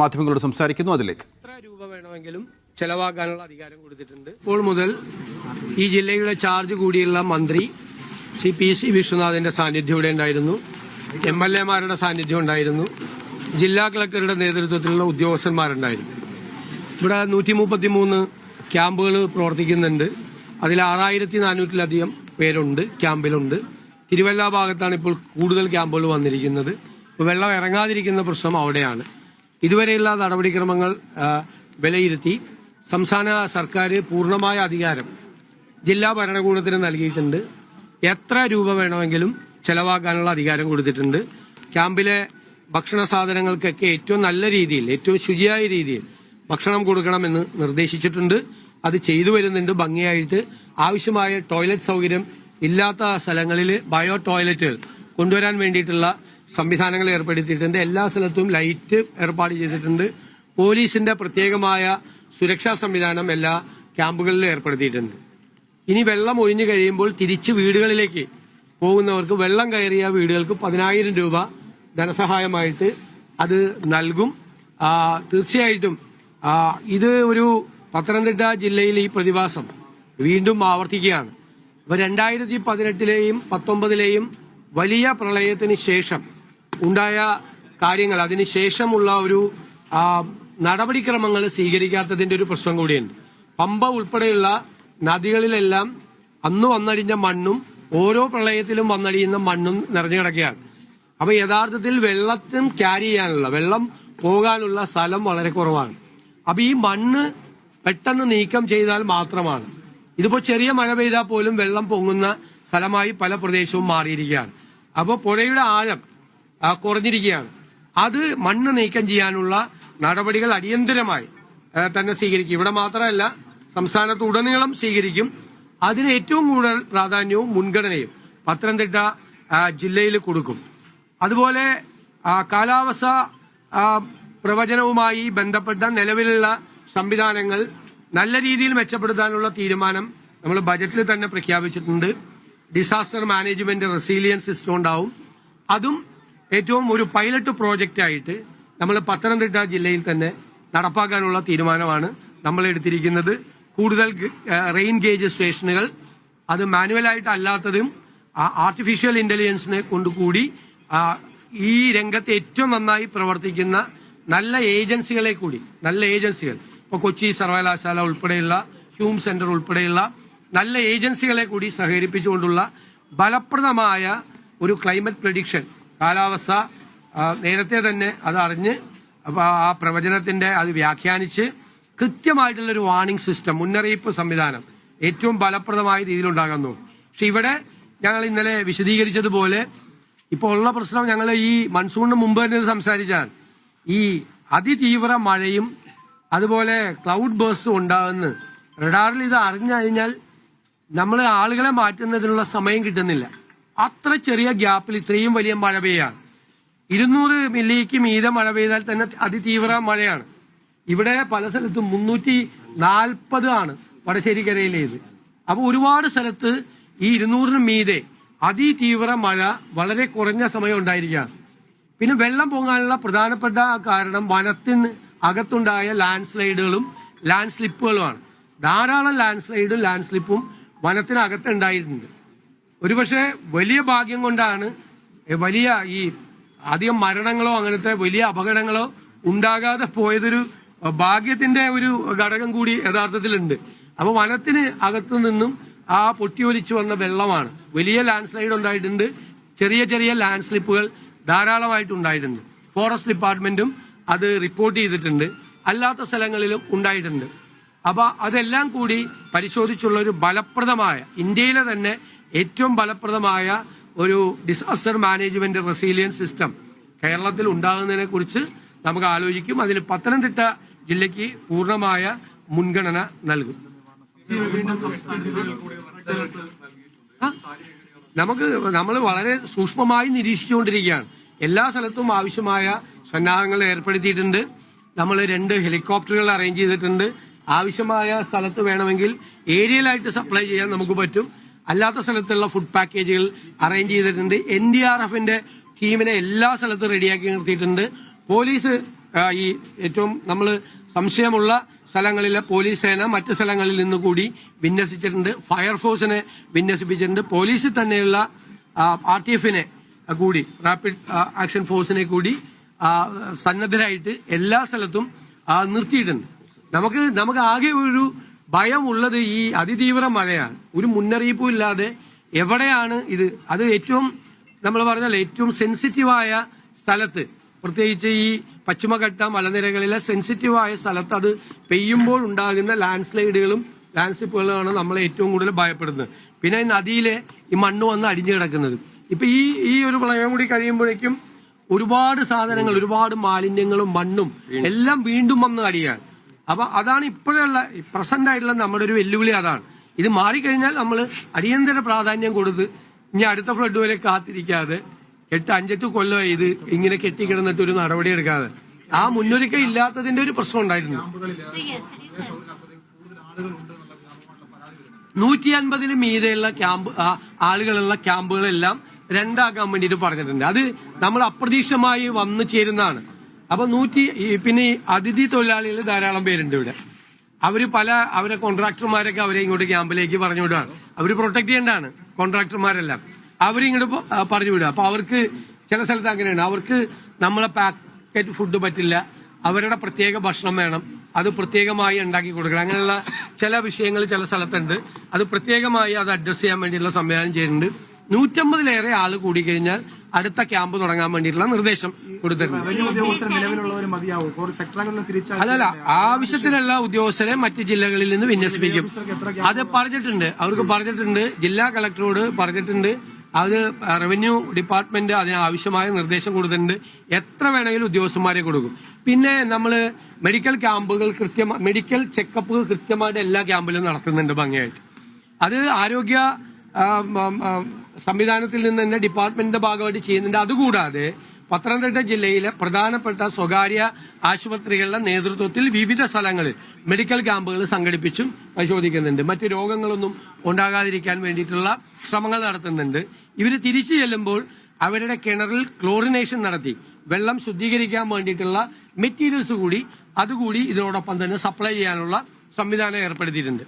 മാധ്യമങ്ങളോട് സംസാരിക്കുന്നു. അതിലേക്ക് എത്ര രൂപ വേണമെങ്കിലും ചെലവാക്കാനുള്ള അധികാരം കൊടുത്തിട്ടുണ്ട്. ഇപ്പോൾ മുതൽ ഈ ജില്ലയുടെ ചാർജ് കൂടിയുള്ള മന്ത്രി ശ്രീ PC വിശ്വനാഥിന്റെ സാന്നിധ്യം ഇവിടെ ഉണ്ടായിരുന്നു. MLA-മാരുടെ സാന്നിധ്യം ഉണ്ടായിരുന്നു. ജില്ലാ കളക്ടറുടെ നേതൃത്വത്തിലുള്ള ഉദ്യോഗസ്ഥന്മാരുണ്ടായിരുന്നു. ഇവിടെ 133 ക്യാമ്പുകൾ പ്രവർത്തിക്കുന്നുണ്ട്. അതിൽ 6400-ലധികം പേരുണ്ട് ക്യാമ്പിലുണ്ട്. തിരുവല്ല ഭാഗത്താണ് ഇപ്പോൾ കൂടുതൽ ക്യാമ്പുകൾ വന്നിരിക്കുന്നത്. വെള്ളം ഇറങ്ങാതിരിക്കുന്ന പ്രശ്നം അവിടെയാണ്. ഇതുവരെയുള്ള നടപടിക്രമങ്ങൾ വിലയിരുത്തി സംസ്ഥാന സർക്കാർ പൂർണ്ണമായ അധികാരം ജില്ലാ ഭരണകൂടത്തിന് നൽകിയിട്ടുണ്ട്. എത്ര രൂപ വേണമെങ്കിലും ചെലവാക്കാനുള്ള അധികാരം കൊടുത്തിട്ടുണ്ട്. ക്യാമ്പിലെ ഭക്ഷണ സാധനങ്ങൾക്കൊക്കെ ഏറ്റവും നല്ല രീതിയിൽ, ഏറ്റവും ശുചിയായ രീതിയിൽ ഭക്ഷണം കൊടുക്കണമെന്ന് നിർദ്ദേശിച്ചിട്ടുണ്ട്. അത് ചെയ്തു വരുന്നുണ്ട് ഭംഗിയായിട്ട്. ആവശ്യമായ ടോയ്ലറ്റ് സൗകര്യം ഇല്ലാത്ത സ്ഥലങ്ങളിൽ ബയോ ടോയ്ലറ്റുകൾ കൊണ്ടുവരാൻ വേണ്ടിയിട്ടുള്ള സംവിധാനങ്ങൾ ഏർപ്പെടുത്തിയിട്ടുണ്ട്. എല്ലാ സ്ഥലത്തും ലൈറ്റ് ഏർപ്പാട് ചെയ്തിട്ടുണ്ട്. പോലീസിന്റെ പ്രത്യേകമായ സുരക്ഷാ സംവിധാനം എല്ലാ ക്യാമ്പുകളിലും ഏർപ്പെടുത്തിയിട്ടുണ്ട്. ഇനി വെള്ളം ഒഴിഞ്ഞു കഴിയുമ്പോൾ തിരിച്ച് വീടുകളിലേക്ക് പോകുന്നവർക്ക് വെള്ളം കയറിയ വീടുകൾക്ക് 10,000 രൂപ ധനസഹായമായിട്ട് അത് നൽകും. തീർച്ചയായിട്ടും ഇത് ഒരു പത്തനംതിട്ട ജില്ലയിൽ ഈ പ്രതിഭാസം വീണ്ടും ആവർത്തിക്കുകയാണ്. 2018-ലെയും 19-ലെയും വലിയ പ്രളയത്തിന് ശേഷം ഉണ്ടായ കാര്യങ്ങൾ, അതിനുശേഷമുള്ള ഒരു നടപടിക്രമങ്ങൾ സ്വീകരിക്കാത്തതിന്റെ ഒരു പ്രശ്നം കൂടിയുണ്ട്. പമ്പ ഉൾപ്പെടെയുള്ള നദികളിലെല്ലാം അന്ന് വന്നടിഞ്ഞ മണ്ണും ഓരോ പ്രളയത്തിലും വന്നടിയുന്ന മണ്ണും നിറഞ്ഞു കിടക്കുകയാണ്. അപ്പൊ യഥാർത്ഥത്തിൽ വെള്ളത്തിന് ക്യാരി ചെയ്യാനുള്ള, വെള്ളം പോകാനുള്ള സ്ഥലം വളരെ കുറവാണ്. അപ്പൊ ഈ മണ്ണ് പെട്ടെന്ന് നീക്കം ചെയ്താൽ മാത്രമാണ്. ഇതിപ്പോ ചെറിയ മഴ പെയ്താൽ പോലും വെള്ളം പൊങ്ങുന്ന സ്ഥലമായി പല പ്രദേശവും മാറിയിരിക്കുകയാണ്. അപ്പോൾ പുഴയുടെ ആഴം കുറഞ്ഞിരിക്കുകയാണ്. അത് മണ്ണ് നീക്കം ചെയ്യാനുള്ള നടപടികൾ അടിയന്തരമായി തന്നെ സ്വീകരിക്കും. ഇവിടെ മാത്രമല്ല, സംസ്ഥാനത്ത് ഉടനീളം സ്വീകരിക്കും. അതിന് ഏറ്റവും കൂടുതൽ പ്രാധാന്യവും മുൻഗണനയും പത്തനംതിട്ട ജില്ലയിൽ കൊടുക്കും. അതുപോലെ കാലാവസ്ഥ പ്രവചനവുമായി ബന്ധപ്പെട്ട നിലവിലുള്ള സംവിധാനങ്ങൾ നല്ല രീതിയിൽ മെച്ചപ്പെടുത്താനുള്ള തീരുമാനം നമ്മൾ ബജറ്റിൽ തന്നെ പ്രഖ്യാപിച്ചിട്ടുണ്ട്. ഡിസാസ്റ്റർ മാനേജ്മെന്റ് റെസിലിയൻസ് സിസ്റ്റം ഉണ്ടാവും. അതും ഏറ്റവും ഒരു പൈലറ്റ് പ്രോജക്റ്റ് ആയിട്ട് നമ്മൾ പത്തനംതിട്ട ജില്ലയിൽ തന്നെ നടപ്പാക്കാനുള്ള തീരുമാനമാണ് നമ്മൾ എടുത്തിരിക്കുന്നത്. കൂടുതൽ റെയിൻ ഗേജ് സ്റ്റേഷനുകൾ, അത് മാനുവലായിട്ട് അല്ലാത്തതും ആർട്ടിഫിഷ്യൽ ഇന്റലിജൻസിനെ കൊണ്ടുകൂടി ഈ രംഗത്ത് ഏറ്റവും നന്നായി പ്രവർത്തിക്കുന്ന നല്ല ഏജൻസികളെ കൂടി, നല്ല ഏജൻസികൾ, ഇപ്പോൾ കൊച്ചി സർവകലാശാല ഉൾപ്പെടെയുള്ള ഹ്യൂം സെന്റർ ഉൾപ്പെടെയുള്ള നല്ല ഏജൻസികളെ കൂടി സഹകരിപ്പിച്ചുകൊണ്ടുള്ള ഫലപ്രദമായ ഒരു ക്ലൈമറ്റ് പ്രഡിക്ഷൻ, കാലാവസ്ഥ നേരത്തെ തന്നെ അത് അറിഞ്ഞ് ആ പ്രവചനത്തിന്റെ അത് വ്യാഖ്യാനിച്ച് കൃത്യമായിട്ടുള്ളൊരു വാർണിംഗ് സിസ്റ്റം, മുന്നറിയിപ്പ് സംവിധാനം ഏറ്റവും ഫലപ്രദമായ രീതിയിൽ ഉണ്ടാകുന്നു. പക്ഷെ ഇവിടെ ഞങ്ങൾ ഇന്നലെ വിശദീകരിച്ചതുപോലെ ഇപ്പോൾ ഉള്ള പ്രശ്നം, ഞങ്ങൾ ഈ മൺസൂണിന് മുമ്പ് തന്നെ സംസാരിച്ചാണ്, ഈ അതിതീവ്ര മഴയും അതുപോലെ ക്ലൗഡ് ബേഴ്സും ഉണ്ടാകുന്ന റഡാറിൽ ഇത് അറിഞ്ഞു കഴിഞ്ഞാൽ നമ്മൾ ആളുകളെ മാറ്റുന്നതിനുള്ള സമയം കിട്ടുന്നില്ല. അത്ര ചെറിയ ഗ്യാപ്പിൽ ഇത്രയും വലിയ മഴ പെയ്യാണ്. 200 മില്ലിക്ക് മീതെ മഴ പെയ്താൽ തന്നെ അതിതീവ്ര മഴയാണ്. ഇവിടെ പല സ്ഥലത്തും 340 ആണ് വടശ്ശേരിക്കരയിലേത്. അപ്പൊ ഒരുപാട് സ്ഥലത്ത് ഈ 200-ന് മീതെ അതിതീവ്ര മഴ വളരെ കുറഞ്ഞ സമയം ഉണ്ടായിരിക്കുകയാണ്. പിന്നെ വെള്ളം പൊങ്ങാനുള്ള പ്രധാനപ്പെട്ട കാരണം വനത്തിന് അകത്തുണ്ടായ ലാൻഡ് സ്ലൈഡുകളും ലാൻഡ് സ്ലിപ്പുകളുമാണ്. ധാരാളം ലാൻഡ് സ്ലൈഡും ലാൻഡ് സ്ലിപ്പും വനത്തിനകത്ത് ഉണ്ടായിട്ടുണ്ട്. ഒരുപക്ഷെ വലിയ ഭാഗ്യം കൊണ്ടാണ് വലിയ ഈ അധികം മരണങ്ങളോ അങ്ങനത്തെ വലിയ അപകടങ്ങളോ ഉണ്ടാകാതെ പോയതൊരു ഭാഗ്യത്തിന്റെ ഒരു ഘടകം കൂടി യഥാർത്ഥത്തിലുണ്ട്. അപ്പൊ വനത്തിന് അകത്തു നിന്നും ആ പൊട്ടിയൊലിച്ചു വന്ന വെള്ളമാണ്. വലിയ ലാൻഡ് സ്ലൈഡ് ഉണ്ടായിട്ടുണ്ട്, ചെറിയ ചെറിയ ലാൻഡ് സ്ലിപ്പുകൾ ധാരാളമായിട്ടുണ്ടായിട്ടുണ്ട്. ഫോറസ്റ്റ് ഡിപ്പാർട്ട്മെന്റും അത് റിപ്പോർട്ട് ചെയ്തിട്ടുണ്ട്. അല്ലാത്ത സ്ഥലങ്ങളിലും ഉണ്ടായിട്ടുണ്ട്. അപ്പൊ അതെല്ലാം കൂടി പരിശോധിച്ചുള്ള ഒരു ഫലപ്രദമായ, ഇന്ത്യയിലെ തന്നെ ഏറ്റവും ഫലപ്രദമായ ഒരു ഡിസാസ്റ്റർ മാനേജ്മെന്റ് റെസിലിയൻസ് സിസ്റ്റം കേരളത്തിൽ ഉണ്ടാകുന്നതിനെ കുറിച്ച് നമുക്ക് ആലോചിക്കും. അതിന് പത്തനംതിട്ട ജില്ലയ്ക്ക് പൂർണ്ണമായ മുൻഗണന നൽകും. നമ്മൾ വളരെ സൂക്ഷ്മമായി നിരീക്ഷിച്ചുകൊണ്ടിരിക്കുകയാണ്. എല്ലാ സ്ഥലത്തും ആവശ്യമായ സന്നാഹങ്ങൾ ഏർപ്പെടുത്തിയിട്ടുണ്ട്. നമ്മൾ 2 ഹെലികോപ്റ്ററുകൾ അറേഞ്ച് ചെയ്തിട്ടുണ്ട്. ആവശ്യമായ സ്ഥലത്ത് വേണമെങ്കിൽ ഏരിയലായിട്ട് സപ്ലൈ ചെയ്യാൻ നമുക്ക് പറ്റും. അല്ലാത്ത സ്ഥലത്തുള്ള ഫുഡ് പാക്കേജുകൾ അറേഞ്ച് ചെയ്തിട്ടുണ്ട്. NDRFന്റെ ടീമിനെ എല്ലാ സ്ഥലത്തും റെഡിയാക്കി നിർത്തിയിട്ടുണ്ട്. പോലീസ് ഈ ഏറ്റവും നമ്മൾ സംശയമുള്ള സ്ഥലങ്ങളിലെ പോലീസ് സേന മറ്റ് സ്ഥലങ്ങളിൽ നിന്ന് കൂടി വിന്യസിച്ചിട്ടുണ്ട്. ഫയർഫോഴ്സിനെ വിന്യസിപ്പിച്ചിട്ടുണ്ട്. പോലീസിൽ തന്നെയുള്ള RTFനെ കൂടി, റാപ്പിഡ് ആക്ഷൻ ഫോഴ്സിനെ കൂടി സന്നദ്ധരായിട്ട് എല്ലാ സ്ഥലത്തും നിർത്തിയിട്ടുണ്ട്. നമുക്ക് ആകെ ഒരു ഭയമുള്ളത് ഈ അതിതീവ്ര മഴയാണ്. ഒരു മുന്നറിയിപ്പും ഇല്ലാതെ എവിടെയാണ് ഇത്, അത് ഏറ്റവും നമ്മൾ പറഞ്ഞാൽ ഏറ്റവും സെൻസിറ്റീവായ സ്ഥലത്ത്, പ്രത്യേകിച്ച് ഈ പശ്ചിമഘട്ട മലനിരകളിലെ സെൻസിറ്റീവായ സ്ഥലത്ത് അത് പെയ്യുമ്പോൾ ഉണ്ടാകുന്ന ലാൻഡ് സ്ലിപ്പുകളാണ് നമ്മളെ ഏറ്റവും കൂടുതൽ ഭയപ്പെടുന്നത്. പിന്നെ നദിയിലെ ഈ മണ്ണ് വന്ന് അടിഞ്ഞു കിടക്കുന്നത്. ഇപ്പൊ ഈ ഒരു പ്രളയം കൂടി കഴിയുമ്പോഴേക്കും ഒരുപാട് സാധനങ്ങൾ, ഒരുപാട് മാലിന്യങ്ങളും മണ്ണും എല്ലാം വീണ്ടും വന്ന് അടിയാണ്. അപ്പൊ അതാണ് ഇപ്പോഴുള്ള പ്രസന്റ് ആയിട്ടുള്ള നമ്മുടെ ഒരു വെല്ലുവിളി. അതാണ് ഇത് മാറിക്കഴിഞ്ഞാൽ നമ്മൾ അടിയന്തര പ്രാധാന്യം കൊടുത്ത് ഇനി അടുത്ത ഫ്ലഡ് വരെ കാത്തിരിക്കാതെ 5-8 കൊല്ലമായി ഇത് ഇങ്ങനെ കെട്ടിക്കിടന്നിട്ട് ഒരു നടപടി എടുക്കാതെ ആ മുന്നൊരുക്കം ഇല്ലാത്തതിന്റെ ഒരു പ്രശ്നം ഉണ്ടായിരുന്നു. 150-ൽ മീതെയുള്ള ആളുകളുള്ള ക്യാമ്പുകളെല്ലാം രണ്ടാക്കാൻ വേണ്ടിയിട്ട് പറഞ്ഞിട്ടുണ്ട്. അത് നമ്മൾ അപ്രതീക്ഷിതമായി വന്നു ചേരുന്നതാണ്. അപ്പൊ പിന്നെ ഈ അതിഥി തൊഴിലാളികൾ ധാരാളം പേരുണ്ട് ഇവിടെ. അവരെ കോൺട്രാക്ടർമാരൊക്കെ അവരെ ഇങ്ങോട്ട് ക്യാമ്പിലേക്ക് പറഞ്ഞു വിടുകയാണ്. അവര് പ്രൊട്ടക്ട് ചെയ്യേണ്ടതാണ് കോൺട്രാക്ടർമാരെല്ലാം. അവരിങ്ങോട്ട് പറഞ്ഞു വിടുക. അപ്പൊ അവർക്ക് ചില സ്ഥലത്ത് അങ്ങനെയാണ്. അവർക്ക് നമ്മളെ പാക്കറ്റ് ഫുഡ് പറ്റില്ല, അവരുടെ പ്രത്യേക ഭക്ഷണം വേണം, അത് പ്രത്യേകമായി ഉണ്ടാക്കി കൊടുക്കണം. അങ്ങനെയുള്ള ചില വിഷയങ്ങൾ ചില സ്ഥലത്തുണ്ട്. അത് പ്രത്യേകമായി അത് അഡ്രസ് ചെയ്യാൻ വേണ്ടിയുള്ള സംവിധാനം ചെയ്യുന്നുണ്ട്. 150-ലേറെ ആള് കൂടിക്കഴിഞ്ഞാൽ അടുത്ത ക്യാമ്പ് തുടങ്ങാൻ വേണ്ടിയിട്ടുള്ള നിർദ്ദേശം കൊടുത്തിട്ടുണ്ട്. അല്ലല്ല, ആവശ്യത്തിനുള്ള ഉദ്യോഗസ്ഥരെ മറ്റ് ജില്ലകളിൽ നിന്ന് വിന്യസിപ്പിക്കും. അത് പറഞ്ഞിട്ടുണ്ട്, അവർക്ക് പറഞ്ഞിട്ടുണ്ട്, ജില്ലാ കളക്ടറോട് പറഞ്ഞിട്ടുണ്ട്. അത് റവന്യൂ ഡിപ്പാർട്ട്മെന്റ് അതിന് ആവശ്യമായ നിർദ്ദേശം കൊടുത്തിട്ടുണ്ട്. എത്ര വേണമെങ്കിലും ഉദ്യോഗസ്ഥന്മാരെ കൊടുക്കും. പിന്നെ നമ്മള് മെഡിക്കൽ ക്യാമ്പുകൾ മെഡിക്കൽ ചെക്കപ്പുകൾ കൃത്യമായിട്ട് എല്ലാ ക്യാമ്പിലും നടത്തുന്നുണ്ട് ഭംഗിയായിട്ട്. അത് ആരോഗ്യ സംവിധാനത്തിൽ നിന്ന് തന്നെ ഡിപ്പാർട്ട്മെന്റിന്റെ ഭാഗമായിട്ട് ചെയ്യുന്നുണ്ട്. അതുകൂടാതെ പത്തനംതിട്ട ജില്ലയിലെ പ്രധാനപ്പെട്ട സ്വകാര്യ ആശുപത്രികളുടെ നേതൃത്വത്തിൽ വിവിധ സ്ഥലങ്ങളിൽ മെഡിക്കൽ ക്യാമ്പുകൾ സംഘടിപ്പിച്ചും പരിശോധിക്കുന്നുണ്ട്. മറ്റ് രോഗങ്ങളൊന്നും ഉണ്ടാകാതിരിക്കാൻ വേണ്ടിയിട്ടുള്ള ശ്രമങ്ങൾ നടത്തുന്നുണ്ട്. ഇവര് തിരിച്ചു ചെല്ലുമ്പോൾ അവരുടെ കിണറിൽ ക്ലോറിനേഷൻ നടത്തി വെള്ളം ശുദ്ധീകരിക്കാൻ വേണ്ടിയിട്ടുള്ള മെറ്റീരിയൽസ് കൂടി അതുകൂടി ഇതിനോടൊപ്പം തന്നെ സപ്ലൈ ചെയ്യാനുള്ള സംവിധാനം ഏർപ്പെടുത്തിയിട്ടുണ്ട്.